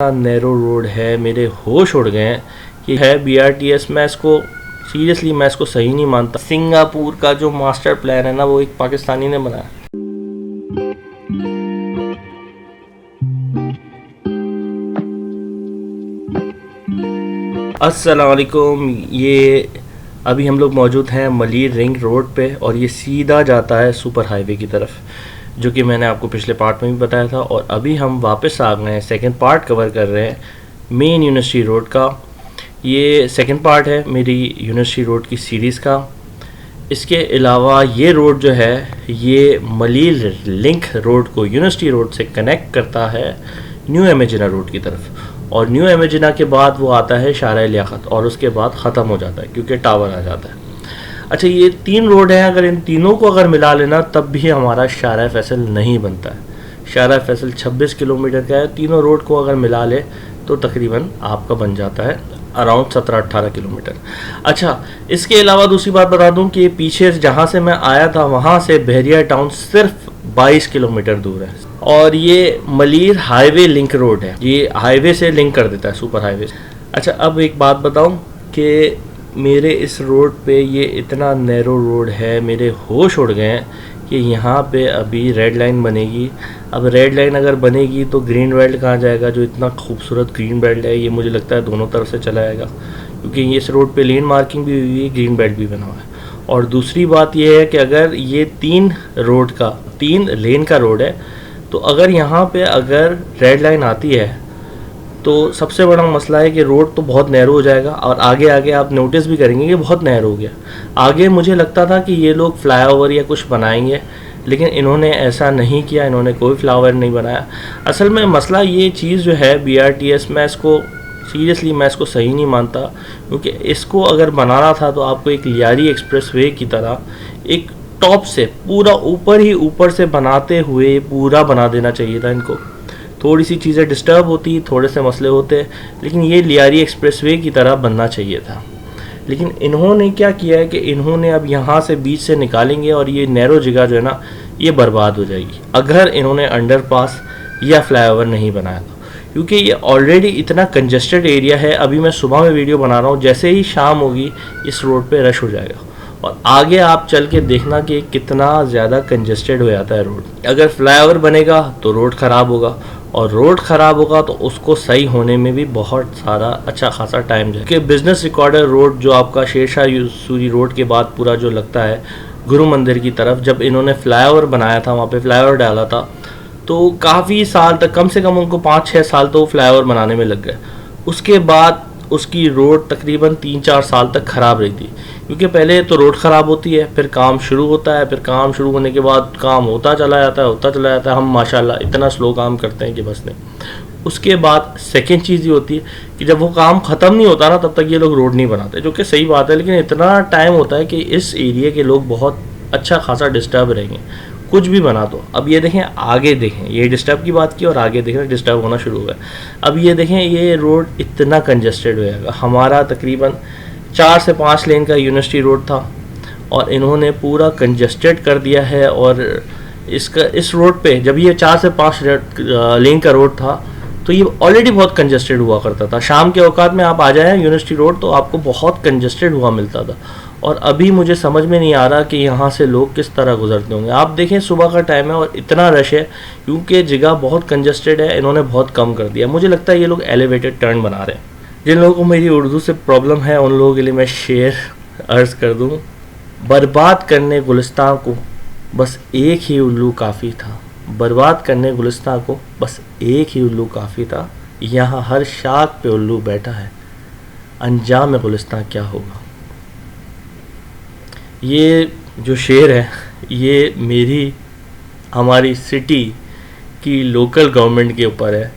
Narrow road है, मेरे होश उड़ गए हैं कि है BRTS। मैं इसको सीरियसली मैं इसको सही नहीं मानता। सिंगापुर का जो मास्टर प्लान है ना, वो एक पाकिस्तानी ने बनाया। अस्सलाम वालेकुम। ये अभी हम लोग मौजूद हैं मलिर रिंग रोड पे और ये सीधा जाता है सुपर हाईवे की तरफ, जो कि मैंने आपको पिछले पार्ट में भी बताया था। और अभी हम वापस आ गए हैं, सेकंड पार्ट कवर कर रहे हैं मेन यूनिवर्सिटी रोड का। ये सेकंड पार्ट है मेरी यूनिवर्सिटी रोड की सीरीज़ का। इसके अलावा ये रोड जो है ये मलिर लिंक रोड को यूनिवर्सिटी रोड से कनेक्ट करता है न्यू एमेजिना रोड की तरफ, और न्यू एमेजिना के बाद वो आता है शारा लियाकत और उसके बाद ख़त्म हो जाता है क्योंकि टावर आ जाता है। अच्छा, ये तीन रोड हैं, अगर इन तीनों को अगर मिला लेना तब भी हमारा शारा फैसल नहीं बनता है। शारा फैसल 26 किलोमीटर का है, तीनों रोड को अगर मिला ले तो तकरीबन आपका बन जाता है अराउंड 17-18 किलोमीटर। अच्छा, इसके अलावा दूसरी बात बता दूं कि पीछे जहाँ से मैं आया था वहाँ से बहरिया टाउन सिर्फ 22 किलोमीटर दूर है, और ये मलिर हाईवे लिंक रोड है, ये हाईवे से लिंक कर देता है सुपर हाईवे से। अच्छा, अब एक बात बताऊं कि मेरे इस रोड पे ये इतना नैरो रोड है, मेरे होश उड़ गए हैं कि यहाँ पे अभी रेड लाइन बनेगी। अब रेड लाइन अगर बनेगी तो ग्रीन बेल्ट कहाँ जाएगा? जो इतना खूबसूरत ग्रीन बेल्ट है, ये मुझे लगता है दोनों तरफ से चला जाएगा, क्योंकि इस रोड पे लेन मार्किंग भी हुई है, ग्रीन बेल्ट भी बना हुआ है। और दूसरी बात ये है कि अगर ये 3 लेन का रोड है, तो अगर यहाँ पे अगर रेड लाइन आती है तो सबसे बड़ा मसला है कि रोड तो बहुत नैरो हो जाएगा, और आगे आगे आप नोटिस भी करेंगे कि बहुत नैरो हो गया। आगे मुझे लगता था कि ये लोग फ्लाईओवर या कुछ बनाएंगे, लेकिन इन्होंने ऐसा नहीं किया, इन्होंने कोई फ्लाईओवर नहीं बनाया। असल में मसला ये चीज़ जो है BRTS, मैं इसको सीरियसली मैं इसको सही नहीं मानता, क्योंकि इसको अगर बनाना था तो आपको एक लियारी एक्सप्रेसवे की तरह एक टॉप से पूरा ऊपर से बनाते हुए पूरा बना देना चाहिए था इनको। थोड़ी सी चीज़ें डिस्टर्ब होती, थोड़े से मसले होते, लेकिन ये लियारी एक्सप्रेसवे की तरह बनना चाहिए था। लेकिन इन्होंने क्या किया है कि इन्होंने अब यहाँ से बीच से निकालेंगे और ये नैरो जगह जो है ना ये बर्बाद हो जाएगी अगर इन्होंने अंडरपास या फ्लाईओवर नहीं बनाया तो, क्योंकि ये ऑलरेडी इतना कंजस्टेड एरिया है। अभी मैं सुबह में वीडियो बना रहा हूँ, जैसे ही शाम होगी इस रोड पे रश हो जाएगा, और आगे आप चल के देखना कि कितना ज़्यादा कंजस्टेड हो जाता है रोड। अगर फ्लाईओवर बनेगा तो रोड ख़राब होगा, और रोड ख़राब होगा तो उसको सही होने में भी बहुत सारा अच्छा खासा टाइम जाएगा। कि बिज़नेस रिकॉर्डर रोड जो आपका शेरशाह सूरी रोड के बाद पूरा जो लगता है गुरु मंदिर की तरफ, जब इन्होंने फ्लाईओवर बनाया था, वहाँ पे फ्लाईओवर डाला था, तो काफ़ी साल तक, कम से कम उनको 5-6 साल तो फ्लाईओवर बनाने में लग गए। उसके बाद उसकी रोड तकरीबन 3-4 साल तक ख़राब रही थी, क्योंकि पहले तो रोड ख़राब होती है, फिर काम शुरू होता है, फिर काम शुरू होने के बाद काम होता चला जाता है। हम माशाल्लाह इतना स्लो काम करते हैं कि बस नहीं। उसके बाद सेकेंड चीज़ ये होती है कि जब वो काम ख़त्म नहीं होता ना, तब तक ये लोग रोड नहीं बनाते, जो कि सही बात है, लेकिन इतना टाइम होता है कि इस एरिया के लोग बहुत अच्छा खासा डिस्टर्ब रहेंगे कुछ भी बना दो। अब ये देखें, आगे देखें, ये डिस्टर्ब की बात की और आगे देखें डिस्टर्ब होना शुरू हो गया। अब ये देखें, ये रोड इतना कंजस्टेड हो जाएगा। हमारा तकरीबन 4 से 5 लेन का यूनिवर्सिटी रोड था और इन्होंने पूरा कंजस्टेड कर दिया है। और इस रोड पे जब ये 4 से 5 लेन का रोड था तो ये ऑलरेडी बहुत कंजस्टेड हुआ करता था। शाम के औकात में आप आ जाएं यूनिवर्सिटी रोड तो आपको बहुत कंजस्टेड हुआ मिलता था, और अभी मुझे समझ में नहीं आ रहा कि यहाँ से लोग किस तरह गुजरते होंगे। आप देखें, सुबह का टाइम है और इतना रश है क्योंकि जगह बहुत कंजस्टेड है, इन्होंने बहुत कम कर दिया। मुझे लगता है ये लोग एलिवेटेड टर्न बना रहे हैं। जिन लोगों को मेरी उर्दू से प्रॉब्लम है उन लोगों के लिए मैं शेर अर्ज़ कर दूँ, बर्बाद करने गुलिस्तान को बस एक ही उल्लू काफ़ी था। बर्बाद करने गुलिस्तान को बस एक ही उल्लू काफ़ी था। यहाँ हर शाख पे उल्लू बैठा है, अंजाम गुलिस्तान क्या होगा। ये जो शेर है ये हमारी सिटी की लोकल गवर्नमेंट के ऊपर है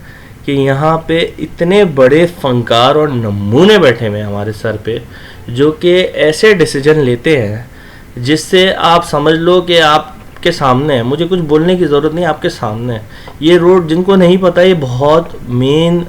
कि यहाँ पे इतने बड़े फनकार और नमूने बैठे हुए हैं हमारे सर पे, जो कि ऐसे डिसीजन लेते हैं जिससे आप समझ लो कि आपके सामने है। मुझे कुछ बोलने की ज़रूरत नहीं, आपके सामने है। ये रोड, जिनको नहीं पता, ये बहुत मेन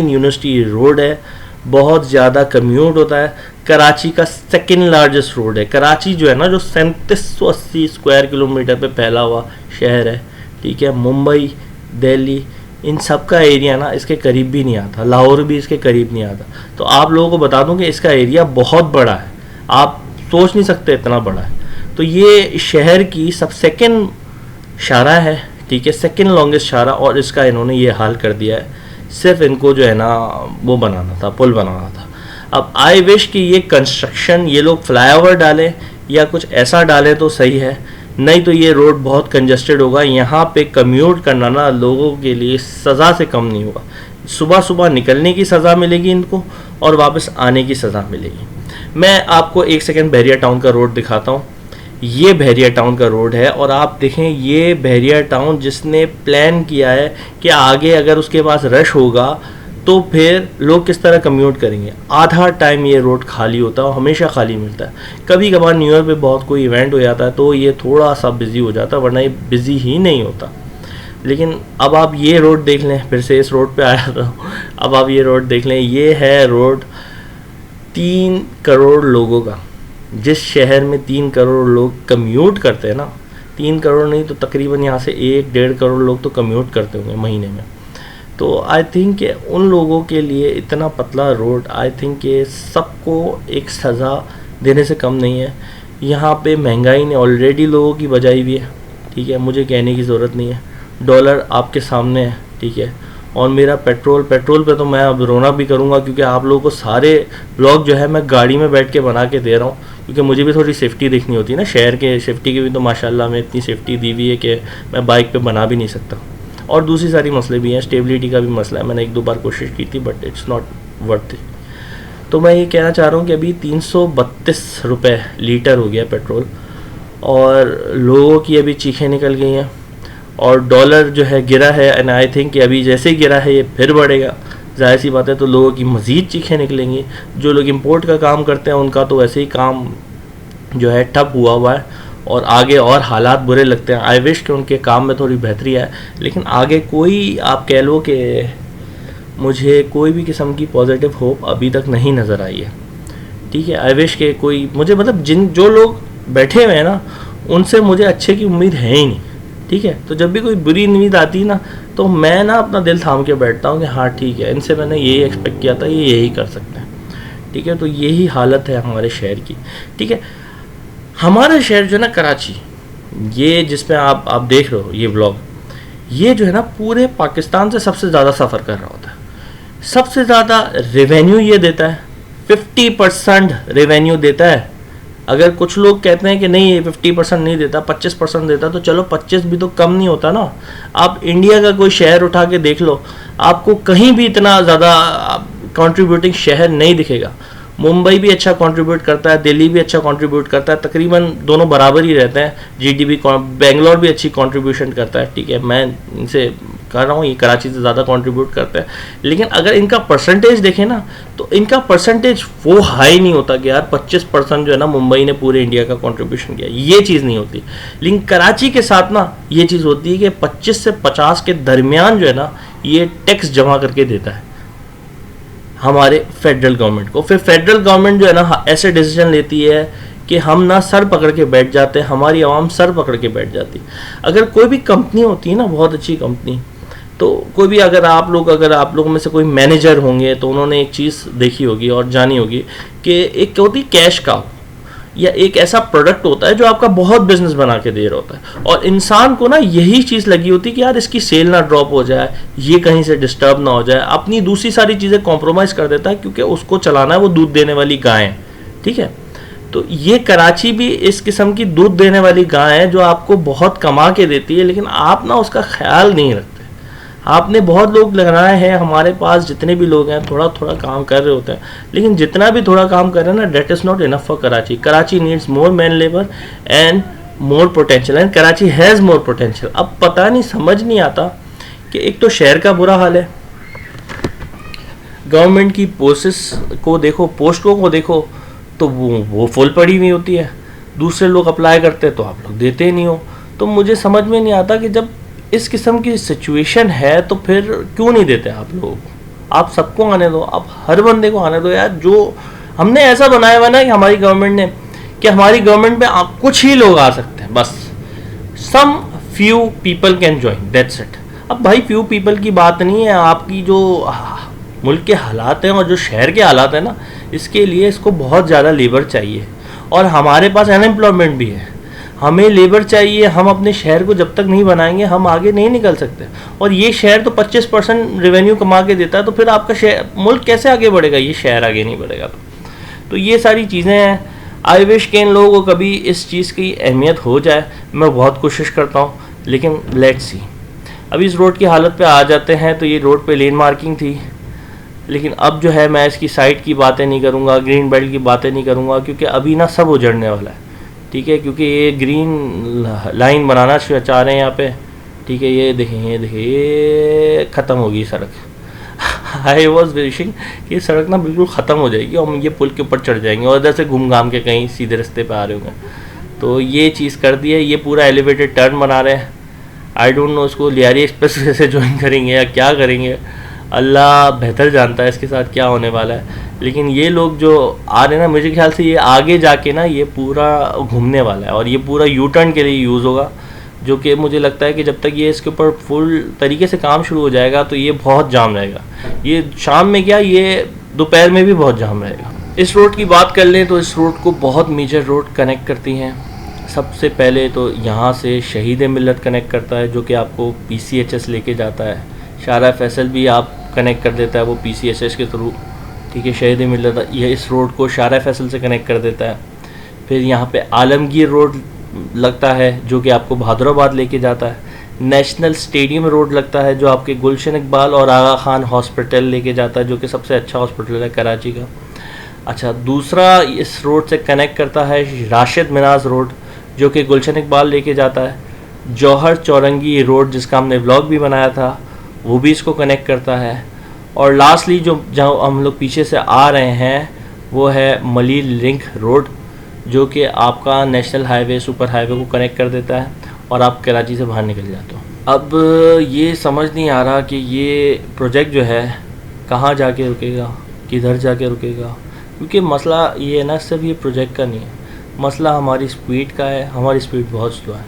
यूनिवर्सिटी रोड है, बहुत ज़्यादा कम्यूट होता है। कराची का सेकेंड लार्जेस्ट रोड है। कराची जो है ना, जो 3780 स्क्वायर किलोमीटर पे फैला हुआ शहर है, ठीक है। मुंबई, दिल्ली, इन सब का एरिया ना इसके करीब भी नहीं आता, लाहौर भी इसके करीब नहीं आता। तो आप लोगों को बता दूं कि इसका एरिया बहुत बड़ा है, आप सोच नहीं सकते इतना बड़ा है। तो ये शहर की सब सेकंड शारा है, ठीक है, सेकंड लॉन्गेस्ट शारा, और इसका इन्होंने ये हाल कर दिया है। सिर्फ इनको जो है ना वो बनाना था, पुल बनाना था। अब आई विश कि ये कंस्ट्रक्शन ये लोग फ्लाईओवर डालें या कुछ ऐसा डालें तो सही है, नहीं तो ये रोड बहुत कंजस्टेड होगा। यहाँ पे कम्यूट करना ना लोगों के लिए सज़ा से कम नहीं होगा। सुबह सुबह निकलने की सज़ा मिलेगी इनको और वापस आने की सज़ा मिलेगी। मैं आपको एक सेकंड बहरिया टाउन का रोड दिखाता हूँ। ये बहरिया टाउन का रोड है और आप देखें ये बहरिया टाउन जिसने प्लान किया है कि आगे अगर उसके पास रश होगा तो फिर लोग किस तरह कम्यूट करेंगे। आधा टाइम ये रोड खाली होता है और हमेशा खाली मिलता है। कभी कभार न्यू ईयर पे बहुत कोई इवेंट हो जाता है तो ये थोड़ा सा बिज़ी हो जाता है, वरना ये बिज़ी ही नहीं होता। लेकिन अब आप ये रोड देख लें, फिर से इस रोड पे आया था, अब आप ये रोड देख लें। ये है रोड 3 करोड़ लोगों का। जिस शहर में 3 करोड़ लोग कम्यूट करते हैं ना, 3 करोड़ नहीं तो तकरीबन यहाँ से 1-1.5 करोड़ लोग तो कम्यूट करते होंगे महीने में। तो आई थिंक कि उन लोगों के लिए इतना पतला रोड, आई थिंक कि सबको एक सज़ा देने से कम नहीं है। यहाँ पे महंगाई ने ऑलरेडी लोगों की बजाई हुई है, ठीक है, मुझे कहने की ज़रूरत नहीं है। डॉलर आपके सामने है, ठीक है, और मेरा पेट्रोल पे तो मैं अब रोना भी करूँगा क्योंकि आप लोगों को सारे ब्लॉग जो है मैं गाड़ी में बैठ के बना के दे रहा हूँ, क्योंकि मुझे भी थोड़ी सेफ्टी देखनी होती है ना। शहर के सेफ्टी की भी तो माशाल्लाह में इतनी सेफ्टी दी हुई है कि मैं बाइक पे बना भी नहीं सकता। और दूसरी सारी मसले भी हैं, स्टेबिलिटी का भी मसला है। मैंने 1-2 बार कोशिश की थी but it's not worth it. तो मैं ये कहना चाह रहा हूँ कि अभी 332 रुपये लीटर हो गया पेट्रोल और लोगों की अभी चीखें निकल गई हैं और डॉलर जो है गिरा है एंड आई थिंक कि अभी जैसे ही गिरा है ये फिर बढ़ेगा, जाहिर सी बात है। तो लोगों की मज़ीद चीखें निकलेंगी। जो लोग इंपोर्ट का काम करते हैं उनका तो वैसे ही काम जो है ठप हुआ है और आगे और हालात बुरे लगते हैं। आई विश कि उनके काम में थोड़ी बेहतरी आए, लेकिन आगे कोई आप कह लो कि मुझे कोई भी किस्म की पॉजिटिव होप अभी तक नहीं नज़र आई है, ठीक है। आई विश के कोई मुझे मतलब जो लोग बैठे हुए हैं ना उनसे मुझे अच्छे की उम्मीद है ही नहीं, ठीक है। तो जब भी कोई बुरी उम्मीद आती है ना तो मैं ना अपना दिल थाम के बैठता हूँ कि हाँ ठीक है, इनसे मैंने यही एक्सपेक्ट किया था, ये यही कर सकते हैं, ठीक है। तो यही हालत है हमारे शहर की, ठीक है। हमारा शहर जो है ना कराची, ये जिसमें आप देख रहे हो ये व्लॉग, ये जो है ना पूरे पाकिस्तान से सबसे ज़्यादा सफ़र कर रहा होता है। सबसे ज़्यादा रेवेन्यू ये देता है, 50% रेवेन्यू देता है। अगर कुछ लोग कहते हैं कि नहीं ये 50% नहीं देता, 25% देता, तो चलो 25 भी तो कम नहीं होता ना। आप इंडिया का कोई शहर उठा के देख लो, आपको कहीं भी इतना ज़्यादा कंट्रीब्यूटिंग शहर नहीं दिखेगा। मुंबई भी अच्छा कंट्रीब्यूट करता है, दिल्ली भी अच्छा कंट्रीब्यूट करता है, तकरीबन दोनों बराबर ही रहते हैं जीडीपी। बेंगलोर भी अच्छी कंट्रीब्यूशन करता है, ठीक है, मैं इनसे कर रहा हूँ, ये कराची से ज़्यादा कंट्रीब्यूट करता है। लेकिन अगर इनका परसेंटेज देखें ना तो इनका परसेंटेज वो हाई नहीं होता कि यार 25% जो है ना मुंबई ने पूरे इंडिया का कंट्रीब्यूशन किया, ये चीज़ नहीं होती। लेकिन कराची के साथ ना ये चीज़ होती है कि 25 से 50 के दरमियान जो है ना ये टैक्स जमा करके देता है हमारे फेडरल गवर्नमेंट को। फिर फेडरल गवर्नमेंट जो है ना ऐसे डिसीजन लेती है कि हम ना सर पकड़ के बैठ जाते हैं, हमारी आवाम सर पकड़ के बैठ जाती है। अगर कोई भी कंपनी होती है ना, बहुत अच्छी कंपनी, तो कोई भी अगर आप लोगों में से कोई मैनेजर होंगे तो उन्होंने एक चीज़ देखी होगी और जानी होगी कि एक होती कैश काउ, या एक ऐसा प्रोडक्ट होता है जो आपका बहुत बिजनेस बना के दे रहा होता है, और इंसान को ना यही चीज़ लगी होती है कि यार इसकी सेल ना ड्रॉप हो जाए, ये कहीं से डिस्टर्ब ना हो जाए, अपनी दूसरी सारी चीज़ें कॉम्प्रोमाइज़ कर देता है क्योंकि उसको चलाना है, वो दूध देने वाली गाय है, ठीक है। तो ये कराची भी इस किस्म की दूध देने वाली गाय है जो आपको बहुत कमा के देती है, लेकिन आप ना उसका ख्याल नहीं रखते। आपने बहुत लोग लगाए हैं, हमारे पास जितने भी लोग हैं थोड़ा थोड़ा काम कर रहे होते हैं, लेकिन जितना भी थोड़ा काम कर रहे हैं ना, that is not enough for Karachi. Karachi needs more man labour and more potential, and Karachi has more potential. अब पता नहीं, समझ नहीं आता कि एक तो शहर का बुरा हाल है, गवर्नमेंट की पोस्ट्स को देखो, पोस्टों को देखो तो वो फुल पड़ी हुई होती है, दूसरे लोग अप्लाई करते हैं तो आप लोग देते ही नहीं हो। तो मुझे समझ में नहीं आता कि जब इस किस्म की सिचुएशन है तो फिर क्यों नहीं देते आप लोगों को। आप सबको आने दो, आप हर बंदे को आने दो यार। जो हमने ऐसा बनाया हुआ ना कि हमारी गवर्नमेंट ने, कि हमारी गवर्नमेंट में कुछ ही लोग आ सकते हैं, बस some few people can join, that's it. अब भाई फ्यू पीपल की बात नहीं है, आपकी जो मुल्क के हालात हैं और जो शहर के हालात हैं ना, इसके लिए इसको बहुत ज़्यादा लेबर चाहिए। और हमारे पास अनएम्प्लॉयमेंट भी है, हमें लेबर चाहिए। हम अपने शहर को जब तक नहीं बनाएंगे हम आगे नहीं निकल सकते। और ये शहर तो 25% रेवेन्यू कमा के देता है, तो फिर आपका शहर मुल्क कैसे आगे बढ़ेगा, ये शहर आगे नहीं बढ़ेगा। तो ये सारी चीज़ें हैं। आई विश कि इन लोगों को कभी इस चीज़ की अहमियत हो जाए। मैं बहुत कोशिश करता हूँ, लेकिन लेट्स सी। अभी इस रोड की हालत पे आ जाते हैं। तो ये रोड पे लेन मार्किंग थी, लेकिन अब जो है मैं इसकी साइड की बातें नहीं करूँगा, ग्रीन बेल्ट की बातें नहीं करूँगा, क्योंकि अभी ना सब उजड़ने वाला है। ठीक है, क्योंकि ये ग्रीन लाइन बनाना चाह रहे हैं यहाँ पे। ठीक है, ये देखें, ये ख़त्म होगी सड़क। आई वॉज विशिंग कि सड़क ना बिल्कुल ख़त्म हो जाएगी और हम ये पुल के ऊपर चढ़ जाएंगे और इधर से घूम घाम के कहीं सीधे रास्ते पे आ रहे होंगे। तो ये चीज़ कर दी है। ये पूरा एलिवेटेड टर्न बना रहे हैं। आई डोंट नो इसको लियारी एक्सप्रेस वे से ज्वाइन करेंगे या क्या करेंगे, अल्लाह बेहतर जानता है इसके साथ क्या होने वाला है। लेकिन ये लोग जो आ रहे हैं ना, मुझे ख्याल से ये आगे जाके ना ये पूरा घूमने वाला है और ये पूरा यू टर्न के लिए यूज़ होगा, जो कि मुझे लगता है कि जब तक ये इसके ऊपर फुल तरीके से काम शुरू हो जाएगा तो ये बहुत जाम रहेगा। ये शाम में क्या, ये दोपहर में भी बहुत जाम रहेगा। इस रोड की बात कर लें तो इस रोड को बहुत मेजर रोड कनेक्ट करती हैं। सबसे पहले तो यहाँ से शहीद मिल्लत कनेक्ट करता है, जो कि आपको PCHS लेके जाता है। शारा फैसल भी आप कनेक्ट कर देता है वो PCHS के थ्रू। ठीक है, शहीद मिल्लत ये इस रोड को शारा फैसल से कनेक्ट कर देता है। फिर यहाँ पे आलमगीर रोड लगता है जो कि आपको बहादुराबाद लेके जाता है। नेशनल स्टेडियम रोड लगता है जो आपके गुलशन इकबाल और आगा खान हॉस्पिटल लेके जाता है, जो कि सबसे अच्छा हॉस्पिटल है कराची का। अच्छा, दूसरा इस रोड से कनेक्ट करता है राशिद मिनाज रोड, जो कि गुलशन इकबाल लेके जाता है। जौहर चौरंगी रोड, जिसका हमने व्लॉग भी बनाया था, वो भी इसको कनेक्ट करता है। और लास्टली जो जहाँ हम लोग पीछे से आ रहे हैं वो है मलिर लिंक रोड, जो कि आपका नेशनल हाईवे सुपर हाईवे को कनेक्ट कर देता है और आप कराची से बाहर निकल जाते हो। अब ये समझ नहीं आ रहा कि ये प्रोजेक्ट जो है कहाँ जाके रुकेगा, किधर जाके रुकेगा, क्योंकि मसला ये है ना, सिर्फ ये प्रोजेक्ट का नहीं है, मसला हमारी स्पीड का है। हमारी स्पीड बहुत स्लो है।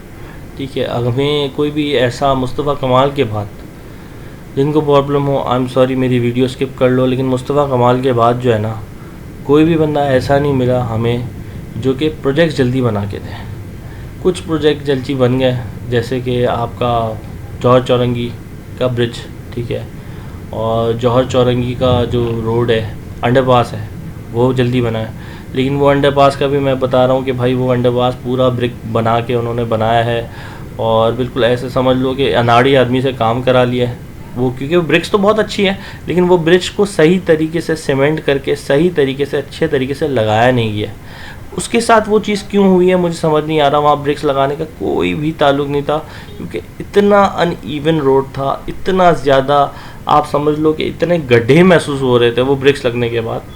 ठीक है, अगर हमें कोई भी ऐसा मुस्तफ़ा कमाल के बाद, जिनको प्रॉब्लम हो आई एम सॉरी, मेरी वीडियो स्किप कर लो, लेकिन मुस्तफ़ा कमाल के बाद जो है ना, कोई भी बंदा ऐसा नहीं मिला हमें जो कि प्रोजेक्ट जल्दी बना के दे। कुछ प्रोजेक्ट जल्दी बन गए, जैसे कि आपका जौहर चौरंगी का ब्रिज, ठीक है, और जौहर चौरंगी का जो रोड है, अंडरपास है, वो जल्दी बना है। लेकिन वो अंडरपास का भी मैं बता रहा हूँ कि भाई वो अंडरपास पूरा ब्रिक बना के उन्होंने बनाया है और बिल्कुल ऐसे समझ लो कि अनाड़ी आदमी से काम करा लिया है वो, क्योंकि वो ब्रिक्स तो बहुत अच्छी है, लेकिन वो ब्रिज को सही तरीके से सीमेंट करके सही तरीके से अच्छे तरीके से लगाया नहीं गया। उसके साथ वो चीज़ क्यों हुई है मुझे समझ नहीं आ रहा। वहाँ ब्रिक्स लगाने का कोई भी ताल्लुक नहीं था, क्योंकि इतना अनइवन रोड था, इतना ज़्यादा आप समझ लो कि इतने गड्ढे महसूस हो रहे थे वो ब्रिक्स लगने के बाद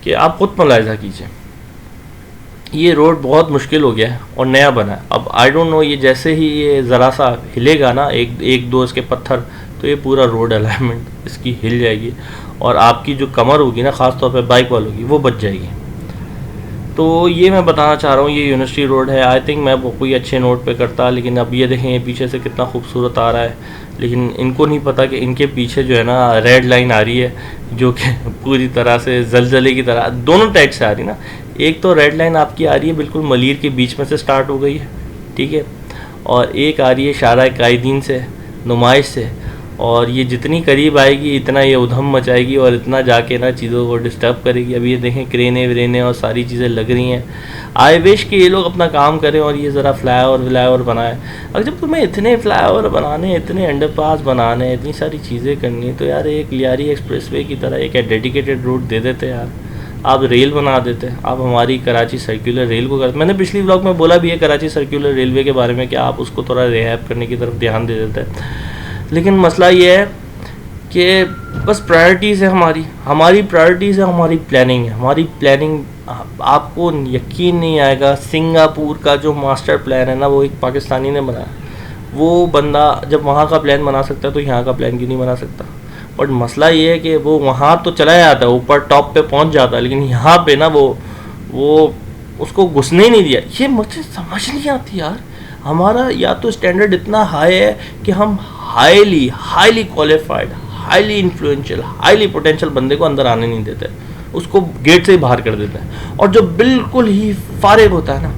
कि आप खुद मुलाहिजा कीजिए। ये रोड बहुत मुश्किल हो गया है और नया बना है। अब आई डोंट नो, ये जैसे ही ये ज़रा सा हिलेगा ना, एक दो इसके पत्थर, तो ये पूरा रोड अलाइनमेंट इसकी हिल जाएगी और आपकी जो कमर होगी ना, ख़ास तौर पे बाइक वालों की, वो बच जाएगी। तो ये मैं बताना चाह रहा हूँ, ये यूनिवर्सिटी रोड है। आई थिंक मैं वो कोई अच्छे नोट पे करता, लेकिन अब ये देखें ये पीछे से कितना खूबसूरत आ रहा है, लेकिन इनको नहीं पता कि इनके पीछे जो है ना रेड लाइन आ रही है, जो कि पूरी तरह से जलजले की तरह दोनों टाइप से आ रही ना। एक तो रेड लाइन आपकी आ रही है बिल्कुल मलीर के बीच में से स्टार्ट हो गई है, ठीक है, और एक आ रही है शारा कायदीन से, नुमाइश से, और ये जितनी करीब आएगी इतना ये उधम मचाएगी और इतना जाके ना चीज़ों को डिस्टर्ब करेगी। अब ये देखें क्रेनें व्रेनें और सारी चीज़ें लग रही हैं। आई विश कि ये लोग अपना काम करें और ये ज़रा फ्लाई ओवर बनाए। और जब तुम्हें इतने फ्लाई ओवर बनाने, इतने अंडरपास बनाने, इतनी सारी चीज़ें करनी, तो यार एक लियारी एक्सप्रेसवे की तरह एक डेडिकेटेड रूट दे देते यार, आप रेल बना देते। आप हमारी कराची सर्कुलर रेल को कर, मैंने पिछली व्लॉग में बोला भी है कराची सर्कुलर रेलवे के बारे में कि आप उसको थोड़ा रिहैब करने की तरफ ध्यान दे देते। लेकिन मसला ये है कि बस प्रायोरिटीज़ है हमारी प्रायोरिटीज़ है, हमारी प्लानिंग है। हमारी प्लानिंग, आपको यकीन नहीं आएगा, सिंगापुर का जो मास्टर प्लान है ना, वो एक पाकिस्तानी ने बनाया। वो बंदा जब वहाँ का प्लान बना सकता है तो यहाँ का प्लान क्यों नहीं बना सकता। बट मसला ये है कि वो वहाँ तो चला जाता है, ऊपर टॉप पे पहुँच जाता है, लेकिन यहाँ पे ना वो उसको घुसने ही नहीं दिया। ये मुझे समझ नहीं आती यार। हमारा या तो स्टैंडर्ड इतना हाई है कि हम highly highly qualified, highly influential, highly potential बंदे को अंदर आने नहीं देते, उसको गेट से ही बाहर कर देते हैं। और जो बिल्कुल ही फारिग होता है ना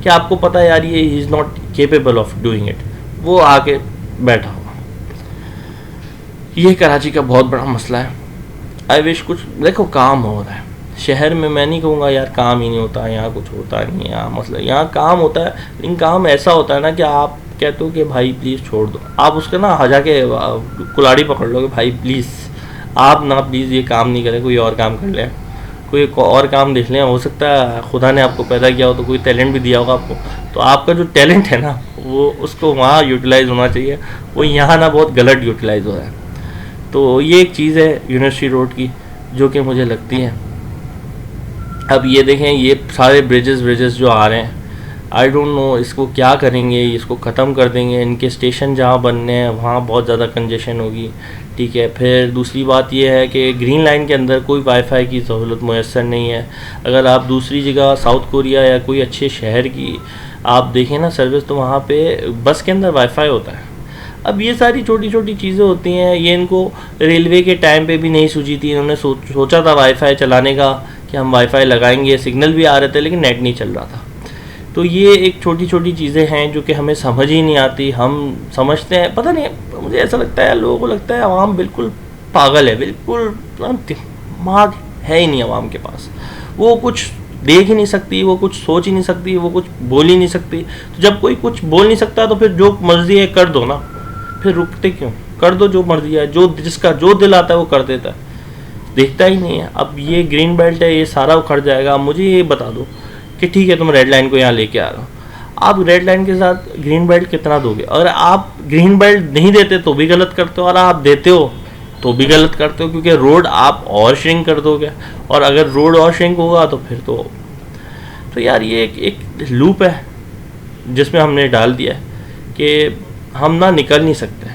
कि आपको पता है यार ये he is not capable of doing it, वो आके बैठा हुआ। ये कराची का बहुत बड़ा मसला है। आई विश कुछ देखो काम हो रहा है शहर में, मैं नहीं कहूँगा यार काम ही नहीं होता, यहाँ कुछ होता नहीं है, यहाँ मसला, यहाँ काम होता है, लेकिन काम ऐसा होता है ना कि आप कहते हो कि भाई प्लीज़ छोड़ दो, आप उसका ना जाके कुलाड़ी पकड़ लो कि भाई प्लीज़ आप ना प्लीज़ ये काम नहीं करें, कोई और काम कर लें, कोई और काम देख लें। हो सकता है खुदा ने आपको पैदा किया हो तो कोई टैलेंट भी दिया होगा आपको, तो आपका जो टैलेंट है ना वो उसको वहाँ यूटिलाइज़ होना चाहिए, वो यहाँ ना बहुत गलत यूटिलाइज़ हो रहा है। तो ये एक चीज़ है यूनिवर्सिटी रोड की जो कि मुझे लगती है। अब ये देखें ये सारे ब्रिजेस जो आ रहे हैं, आई डोंट नो इसको क्या करेंगे, इसको ख़त्म कर देंगे, इनके स्टेशन जहाँ बनने हैं वहाँ बहुत ज़्यादा कंजेशन होगी, ठीक है। फिर दूसरी बात ये है कि ग्रीन लाइन के अंदर कोई वाईफाई की सहूलत मैसर नहीं है। अगर आप दूसरी जगह साउथ कोरिया या कोई अच्छे शहर की आप देखें ना सर्विस, तो वहाँ पे बस के अंदर वाईफाई होता है। अब ये सारी छोटी छोटी चीज़ें होती हैं, ये इनको रेलवे के टाइम पे भी नहीं सूझी थी, इन्होंने सोचा था वाईफाई चलाने का कि हम वाईफाई लगाएंगे, सिग्नल भी आ रहे थे लेकिन नेट नहीं चल रहा था। तो ये एक छोटी छोटी चीज़ें हैं जो कि हमें समझ ही नहीं आती। हम समझते हैं, पता नहीं मुझे ऐसा लगता है लोगों को लगता है आवाम बिल्कुल पागल है, बिल्कुल दिमाग है ही नहीं आवाम के पास, वो कुछ देख ही नहीं सकती, वो कुछ सोच ही नहीं सकती, वो कुछ बोल ही नहीं सकती। तो जब कोई कुछ बोल नहीं सकता तो फिर जो मर्जी है कर दो ना, फिर रुकते क्यों, कर दो जो मर्जी है, जो जिसका जो दिल आता है वो कर देता है, देखता ही नहीं है। अब ये ग्रीन बेल्ट है, ये सारा उखड़ जाएगा। मुझे ये बता दो कि ठीक है तुम रेड लाइन को यहाँ लेके आ रहे हो, आप रेड लाइन के साथ ग्रीन बेल्ट कितना दोगे? अगर आप ग्रीन बेल्ट नहीं देते तो भी गलत करते हो, और आप देते हो तो भी गलत करते हो, क्योंकि रोड आप और श्रिंक कर दोगे, और अगर रोड और श्रिंक होगा तो फिर तो यार ये एक लूप है जिसमें हमने डाल दिया है कि हम ना निकल नहीं सकते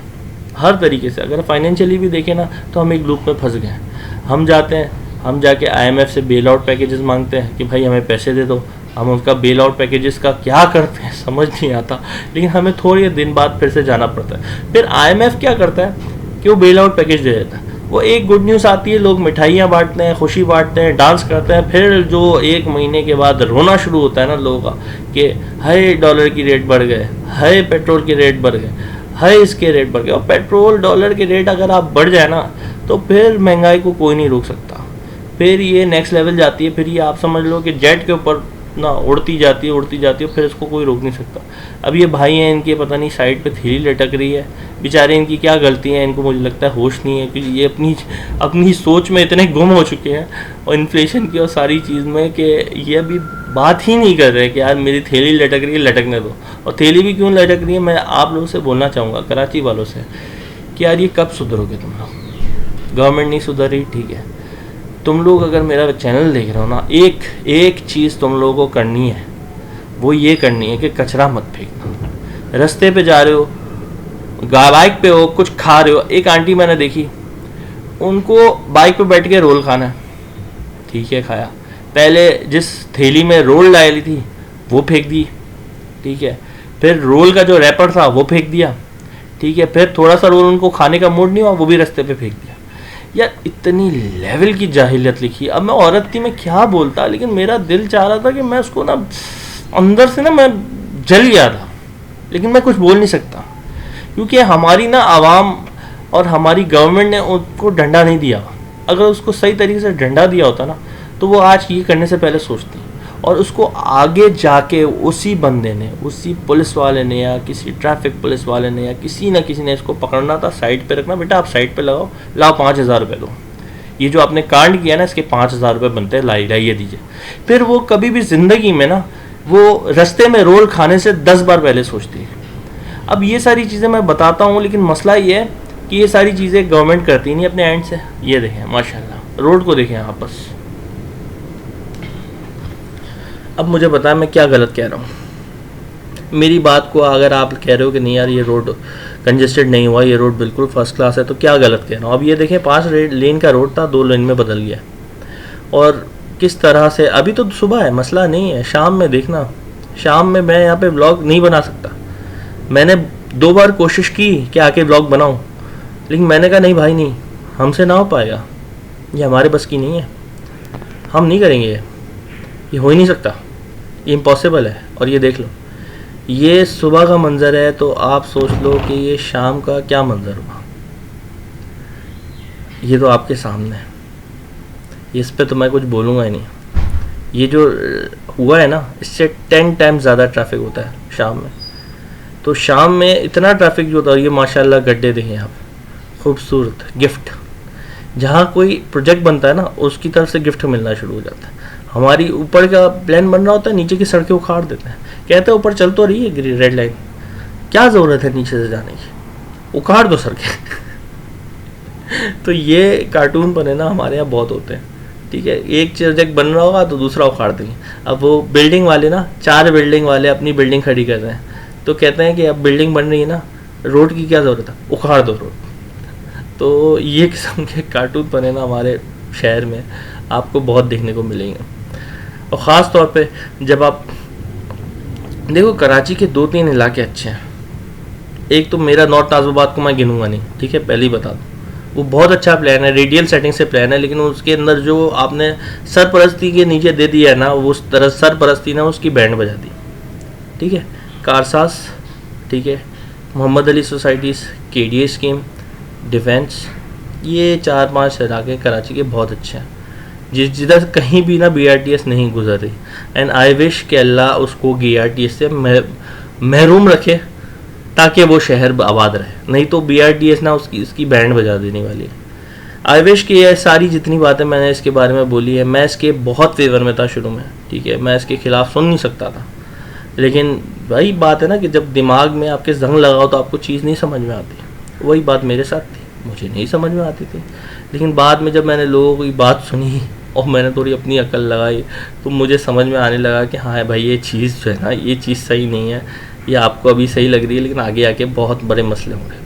हर तरीके से। अगर फाइनेंशियली भी देखें ना तो हम एक लूप में फंस गए। हम जाते हैं, हम जाके IMF से बेल आउट पैकेजेस मांगते हैं कि भाई हमें पैसे दे दो, हम उनका बेल आउट पैकेजेस का क्या करते हैं समझ नहीं आता, लेकिन हमें थोड़े दिन बाद फिर से जाना पड़ता है। फिर IMF क्या करता है कि वो बेल आउट पैकेज दे देता है, वो एक गुड न्यूज़ आती है, लोग मिठाइयाँ बांटते हैं, खुशी बांटते हैं, डांस करते हैं, फिर जो एक महीने के बाद रोना शुरू होता है ना लोगों का कि हाय डॉलर की रेट बढ़ गए, हाय पेट्रोल के रेट बढ़ गए, हाय इसके रेट बढ़ गए। और पेट्रोल डॉलर के रेट अगर आप बढ़ जाए ना तो फिर महंगाई को कोई नहीं रोक सकता, फिर ये नेक्स्ट लेवल जाती है, फिर ये आप समझ लो कि जेट के ऊपर ना उड़ती जाती है, फिर इसको कोई रोक नहीं सकता। अब ये भाई हैं, इनके पता नहीं साइड पे थैली लटक रही है, बेचारे इनकी क्या गलती है, इनको मुझे लगता है होश नहीं है, क्योंकि ये अपनी सोच में इतने गुम हो चुके हैं और इन्फ्लेशन की और सारी चीज़ में कि ये अभी बात ही नहीं कर रहे कि यार मेरी थैली लटक रही है, लटकने दो। और थैली भी क्यों लटक रही है, मैं आप लोगों से बोलना चाहूँगा, कराची वालों से, कि यार ये कब सुधरोगे तुम लोग? गवर्नमेंट नहीं सुधर रही, ठीक है, तुम लोग अगर मेरा चैनल देख रहे हो ना, एक चीज़ तुम लोगों को करनी है, वो ये करनी है कि कचरा मत फेंकना। रास्ते पे जा रहे हो, बाइक पे हो, कुछ खा रहे हो, एक आंटी मैंने देखी, उनको बाइक पे बैठ के रोल खाना है, ठीक है खाया, पहले जिस थैली में रोल डाली थी वो फेंक दी, ठीक है, फिर रोल का जो रैपर था वो फेंक दिया, ठीक है, फिर थोड़ा सा रोल उनको खाने का मूड नहीं हुआ, वो भी रास्ते पे फेंक दिया। यार इतनी लेवल की जाहिलियत लिखी। अब मैं औरत थी, मैं क्या बोलता, लेकिन मेरा दिल चाह रहा था कि मैं उसको ना अंदर से ना मैं जल गया था, लेकिन मैं कुछ बोल नहीं सकता, क्योंकि हमारी ना आवाम और हमारी गवर्नमेंट ने उनको डंडा नहीं दिया। अगर उसको सही तरीके से डंडा दिया होता ना तो वो आज ये करने से पहले सोचती, और उसको आगे जाके उसी बंदे ने, उसी पुलिस वाले ने या किसी ट्रैफिक पुलिस वाले ने या किसी न किसी ने इसको पकड़ना था, साइड पे रखना, बेटा आप साइड पे लगाओ, लाओ 5,000 रुपये दो, ये जो आपने कांड किया ना इसके 5,000 रुपये बनते हैं, लाइए दीजिए। फिर वो कभी भी ज़िंदगी में ना वो रास्ते में रोल खाने से 10 बार पहले सोचती है। अब ये सारी चीज़ें मैं बताता हूँ, लेकिन मसला ये है कि ये सारी चीज़ें गवर्नमेंट करती नहीं अपने एंड से। ये देखें माशाल्लाह, रोड को देखें आप बस। अब मुझे बताएं मैं क्या गलत कह रहा हूँ। मेरी बात को अगर आप कह रहे हो कि नहीं यार ये रोड कंजेस्टेड नहीं हुआ, ये रोड बिल्कुल फर्स्ट क्लास है, तो क्या गलत कह रहा हूँ। अब ये देखें 5 लेन का रोड था, 2 लेन में बदल गया, और किस तरह से, अभी तो सुबह है, मसला नहीं है, शाम में देखना, शाम में मैं यहाँ पे व्लॉग नहीं बना सकता। मैंने 2 बार कोशिश की कि आके ब्लॉग बनाऊं, लेकिन मैंने कहा नहीं भाई नहीं, हमसे ना हो पाएगा, ये हमारे बस की नहीं है, हम नहीं करेंगे, ये हो ही नहीं सकता, ये इम्पॉसिबल है। और ये देख लो, ये सुबह का मंज़र है, तो आप सोच लो कि ये शाम का क्या मंज़र हुआ। ये तो आपके सामने है, इस पे तो मैं कुछ बोलूँगा ही नहीं। ये जो हुआ है ना, इससे 10 टाइम्स ज़्यादा ट्रैफिक होता है शाम में। तो शाम में इतना ट्रैफिक जो होता है, ये माशाल्लाह गड्ढे देखें आप, खूबसूरत गिफ्ट, जहाँ कोई प्रोजेक्ट बनता है ना, उसकी तरफ से गिफ्ट मिलना शुरू हो जाता है। हमारी ऊपर का प्लान बन रहा होता है, नीचे की सड़कें उखाड़ देते हैं, कहते हैं ऊपर चल तो रही है रेड लाइन, क्या ज़रूरत है नीचे से जाने की, उखाड़ दो सड़कें। तो ये कार्टून बने ना हमारे यहाँ बहुत होते हैं, ठीक है। एक प्रोजेक्ट बन रहा होगा तो दूसरा उखाड़ देंगे। अब वो बिल्डिंग वाले ना, 4 बिल्डिंग वाले अपनी बिल्डिंग खड़ी कर रहे हैं, तो कहते हैं कि अब बिल्डिंग बन रही है ना, रोड की क्या ज़रूरत है, उखाड़ दो रोड। तो ये किस्म के कार्टून बने ना हमारे शहर में आपको बहुत देखने को मिलेंगे। और ख़ास तौर पे जब आप देखो, कराची के 2-3 इलाके अच्छे हैं। एक तो मेरा नॉर्थ नाज़िबाबाद को मैं गिनूंगा नहीं, ठीक है, पहले ही बता दूँ, वो बहुत अच्छा प्लान है, रेडियल सेटिंग से प्लान है, लेकिन उसके अंदर जो आपने सरपरस्ती के नीचे दे दिया है ना, वो उस तरह सरपरस्ती ने उसकी बैंड बजा दी, ठीक है। कारसास, ठीक है, Mohammad Ali societies, KDA scheme, defence, ये 4-5 इलाके कराची के बहुत अच्छे हैं, जिधर कहीं भी ना BRTS नहीं गुजर रही। एंड आई विश कि अल्लाह उसको BRTS से महरूम रखे, ताकि वो शहर आबाद रहे, नहीं तो BRTS ना इसकी बैंड बजा देने वाली है। आई विश कि ये सारी जितनी बातें मैंने इसके बारे में बोली है, मैं इसके बहुत फेवर में था शुरू में, ठीक है, मैं इसके खिलाफ सुन नहीं सकता था, लेकिन वही बात है ना कि जब दिमाग में आपके जंग लगाओ तो आपको चीज़ नहीं समझ में आती। वही बात मेरे साथ थी, मुझे नहीं समझ में आती थी, लेकिन बाद में जब मैंने लोगों की बात सुनी और मैंने थोड़ी अपनी अकल लगाई, तो मुझे समझ में आने लगा कि हाँ भाई, ये चीज़ जो है ना, ये चीज़ सही नहीं है, ये आपको अभी सही लग रही है, लेकिन आगे आके बहुत बड़े मसले होंगे।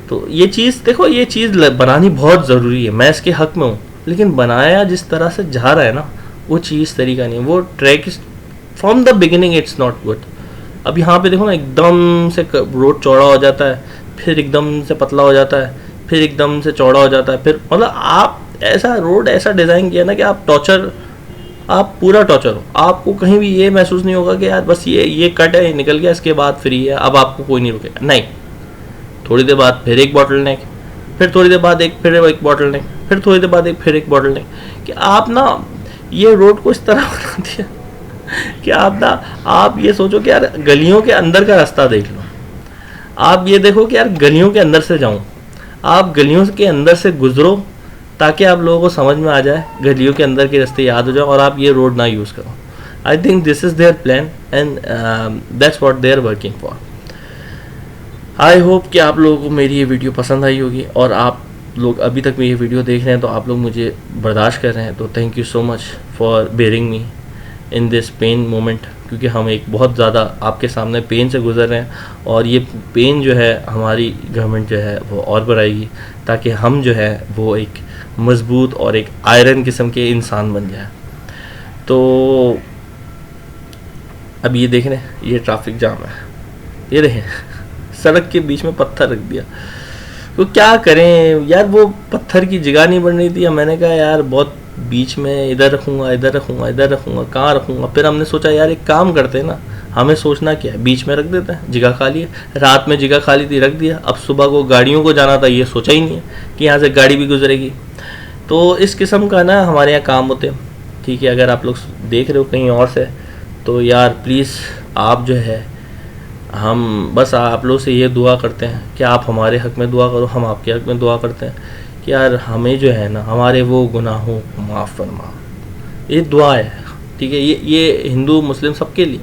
तो ये चीज़ देखो, ये चीज़ बनानी बहुत ज़रूरी है, मैं इसके हक़ में हूँ, लेकिन बनाया जिस तरह से जा रहा है ना, वो चीज़ तरीका नहीं, वो track from the beginning it's not good. अब यहाँ पे देखो ना, एकदम से रोड चौड़ा हो जाता है, फिर एकदम से पतला हो जाता है, फिर एकदम से चौड़ा हो जाता है, फिर मतलब आप ऐसा रोड ऐसा डिज़ाइन किया ना कि आप पूरा टॉर्चर हो, आपको कहीं भी ये महसूस नहीं होगा कि यार बस ये कट है, ये निकल गया, इसके बाद फ्री है, अब आपको कोई नहीं रुकेगा, नहीं। थोड़ी देर बाद फिर एक बॉटल नेक, फिर थोड़ी देर बाद फिर एक बॉटल नेक, फिर थोड़ी देर बाद फिर एक बॉटल नेक, कि आप ना ये रोड को इस तरह बना दिया कि आप ये सोचो कि यार गलियों के अंदर का रास्ता देख लो, आप ये देखो कि यार गलियों के अंदर से जाऊं, आप गलियों के अंदर से गुजरो, ताकि आप लोगों को समझ में आ जाए, गलियों के अंदर के रास्ते याद हो जाए और आप ये रोड ना यूज़ करो। I think this is their plan and that's what they are working for. I hope कि आप लोगों को मेरी ये वीडियो पसंद आई होगी, और आप लोग अभी तक ये वीडियो देख रहे हैं तो आप लोग मुझे बर्दाश्त कर रहे हैं, तो thank you so much for bearing me in this pain moment, क्योंकि हम एक बहुत ज़्यादा आपके सामने पेन से गुजर रहे हैं, और ये पेन जो है हमारी गवर्नमेंट जो है वो और बढ़ाएगी, ताकि हम जो है वो एक मजबूत और एक आयरन किस्म के इंसान बन जाए। तो अब ये देख रहे हैं, ये ट्रैफिक जाम है, ये देखें सड़क के बीच में पत्थर रख दिया, तो क्या करें यार, वो पत्थर की जगह नहीं बन रही थी, मैंने कहा यार बहुत बीच में इधर रखूँगा, इधर रखूँगा, इधर रखूँगा, कहाँ रखूँगा। फिर हमने सोचा यार एक काम करते हैं ना, हमें सोचना क्या है, बीच में रख देते हैं, जगह खाली है, रात में जगह खाली थी रख दिया, अब सुबह को गाड़ियों को जाना था, ये सोचा ही नहीं है कि यहाँ से गाड़ी भी गुजरेगी। तो इस किस्म का ना हमारे यहाँ काम होते हैं, ठीक है। अगर आप लोग देख रहे हो कहीं और से, तो यार प्लीज़ आप जो है, हम बस आप लोग से ये दुआ करते हैं कि आप हमारे हक़ में दुआ करो, हम आपके हक़ में दुआ करते हैं कि यार हमें जो है ना, हमारे वो गुनाहों को माफ़ फरमा, ये दुआ है, ठीक है। ये हिंदू मुस्लिम सबके लिए,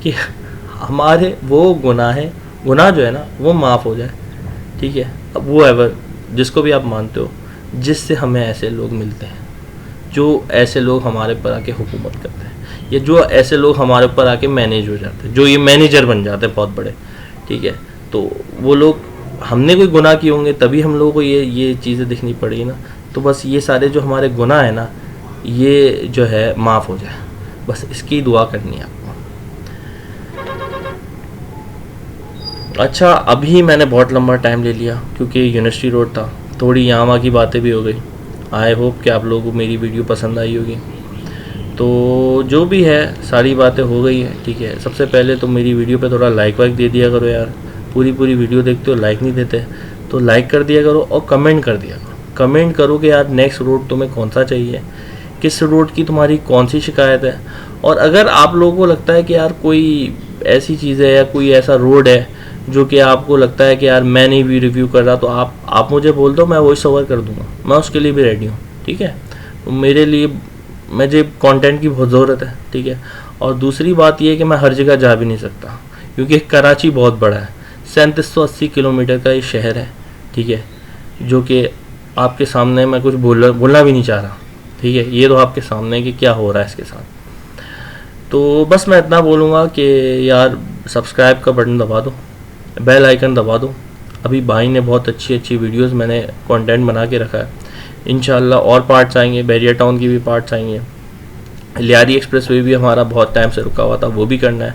कि हमारे वो गुनाह जो है ना वो माफ़ हो जाए, ठीक है। अब वो एवर जिसको भी आप मानते हो, जिससे हमें ऐसे लोग मिलते हैं, जो ऐसे लोग हमारे पर आके हुकूमत करते हैं, या जो ऐसे लोग हमारे ऊपर आके मैनेज हो जाते हैं, जो ये मैनेजर बन जाते हैं बहुत बड़े, ठीक है। तो वो लोग, हमने कोई गुनाह किए होंगे तभी हम लोगों को ये चीज़ें दिखनी पड़ी ना। तो बस ये सारे जो हमारे गुनाह है ना, ये जो है माफ़ हो जाए, बस इसकी दुआ करनी है आपको। अच्छा, अभी मैंने बहुत लंबा टाइम ले लिया क्योंकि यूनिवर्सिटी रोड था, थोड़ी यहाँ वहाँ की बातें भी हो गई। आई होप कि आप लोगों को मेरी वीडियो पसंद आई होगी। तो जो भी है सारी बातें हो गई है, ठीक है। सबसे पहले तो मेरी वीडियो पे थोड़ा लाइक वाइक दे दिया करो यार। पूरी पूरी वीडियो देखते हो, लाइक नहीं देते, तो लाइक कर दिया करो और कमेंट कर दिया करो। कमेंट करो कि यार नेक्स्ट रोड तुम्हें कौन सा चाहिए, किस रोड की तुम्हारी कौन सी शिकायत है। और अगर आप लोगों को लगता है कि यार कोई ऐसी चीज़ है या कोई ऐसा रोड है जो कि आपको लगता है कि यार मैं नहीं भी रिव्यू कर रहा, तो आप मुझे बोल दो, मैं वॉइस ओवर कर दूंगा, मैं उसके लिए भी रेडी हूँ, ठीक है। तो मेरे लिए मुझे कंटेंट की बहुत ज़रूरत है, ठीक है। और दूसरी बात यह है कि मैं हर जगह जा भी नहीं सकता क्योंकि कराची बहुत बड़ा है, 3780 किलोमीटर का ये शहर है, ठीक है। जो कि आपके सामने मैं कुछ बोलना भी नहीं चाह रहा, ठीक है। ये तो आपके सामने है कि क्या हो रहा है इसके साथ। तो बस मैं इतना बोलूँगा कि यार सब्सक्राइब का बटन दबा दो, बेल आइकन दबा दो। अभी भाई ने बहुत अच्छी अच्छी वीडियोस मैंने कंटेंट बना के रखा है, इंशाल्लाह और पार्ट्स आएंगे, बैरियर टाउन की भी पार्ट्स आएंगे, लियारी एक्सप्रेस वे भी हमारा बहुत टाइम से रुका हुआ था, वो भी करना है,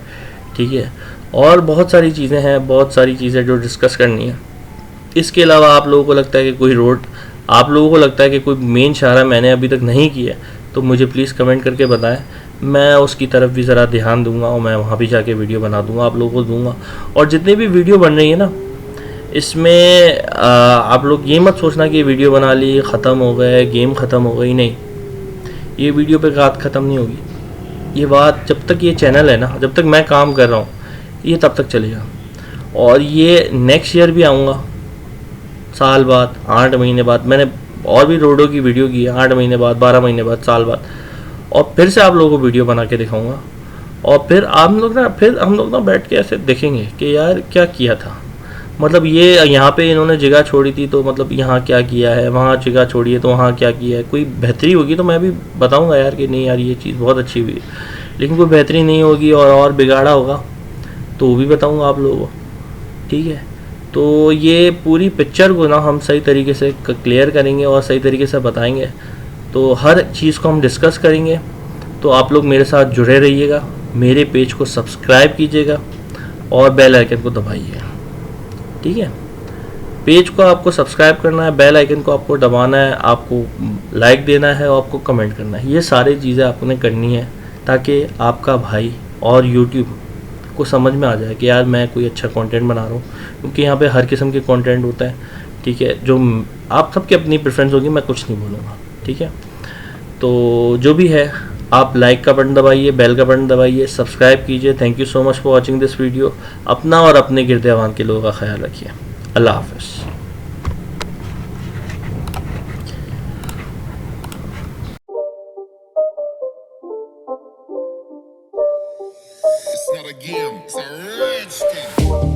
ठीक है। और बहुत सारी चीज़ें हैं, बहुत सारी चीज़ें जो डिस्कस करनी है। इसके अलावा आप लोगों को लगता है कि कोई रोड, आप लोगों को लगता है कि कोई मेन शाहरा मैंने अभी तक नहीं किया, तो मुझे प्लीज़ कमेंट करके बताएं, मैं उसकी तरफ भी ज़रा ध्यान दूंगा और मैं वहाँ भी जाके वीडियो बना दूंगा, आप लोगों को दूंगा। और जितनी भी वीडियो बन रही है ना, इसमें आप लोग ये मत सोचना कि वीडियो बना ली ख़त्म हो गए, गेम ख़त्म हो गई, नहीं। ये वीडियो पे बात ख़त्म नहीं होगी। ये बात जब तक ये चैनल है ना, जब तक मैं काम कर रहा हूँ, ये तब तक चलेगा। और ये नेक्स्ट ईयर भी आऊँगा, साल बाद, 8 महीने बाद। मैंने और भी रोडों की वीडियो की है, 8 महीने बाद, 12 महीने बाद, साल बाद, और फिर से आप लोगों को वीडियो बना के दिखाऊंगा। और फिर हम लोग ना बैठ के ऐसे देखेंगे कि यार क्या किया था, मतलब ये यहाँ पे इन्होंने जगह छोड़ी थी तो मतलब यहाँ क्या किया है, वहाँ जगह छोड़ी है तो वहाँ क्या किया है। कोई बेहतरी होगी तो मैं भी बताऊँगा यार कि नहीं यार ये चीज़ बहुत अच्छी हुई है, लेकिन कोई बेहतरी नहीं होगी और बिगाड़ा होगा तो वो भी बताऊँगा आप लोगों को, ठीक है। तो ये पूरी पिक्चर को ना हम सही तरीके से क्लियर करेंगे और सही तरीके से बताएंगे, तो हर चीज़ को हम डिस्कस करेंगे। तो आप लोग मेरे साथ जुड़े रहिएगा, मेरे पेज को सब्सक्राइब कीजिएगा और बेल आइकन को दबाइए, ठीक है। पेज को आपको सब्सक्राइब करना है, बेल आइकन को आपको दबाना है, आपको लाइक देना है और आपको कमेंट करना है। ये सारी चीज़ें आपने करनी है ताकि आपका भाई और यूट्यूब को समझ में आ जाए कि यार मैं कोई अच्छा कंटेंट बना रहा हूँ, क्योंकि यहाँ पे हर किस्म के कंटेंट होता है, ठीक है। जो आप सबकी अपनी प्रेफरेंस होगी, मैं कुछ नहीं बोलूँगा, ठीक है। तो जो भी है, आप लाइक का बटन दबाइए, बेल का बटन दबाइए, सब्सक्राइब कीजिए। Thank you so much for watching this video. अपना और अपने गिरद अवान के लोगों का ख्याल रखिए। अल्लाह हाफ़िज़। It's not a game, it's a rich thing.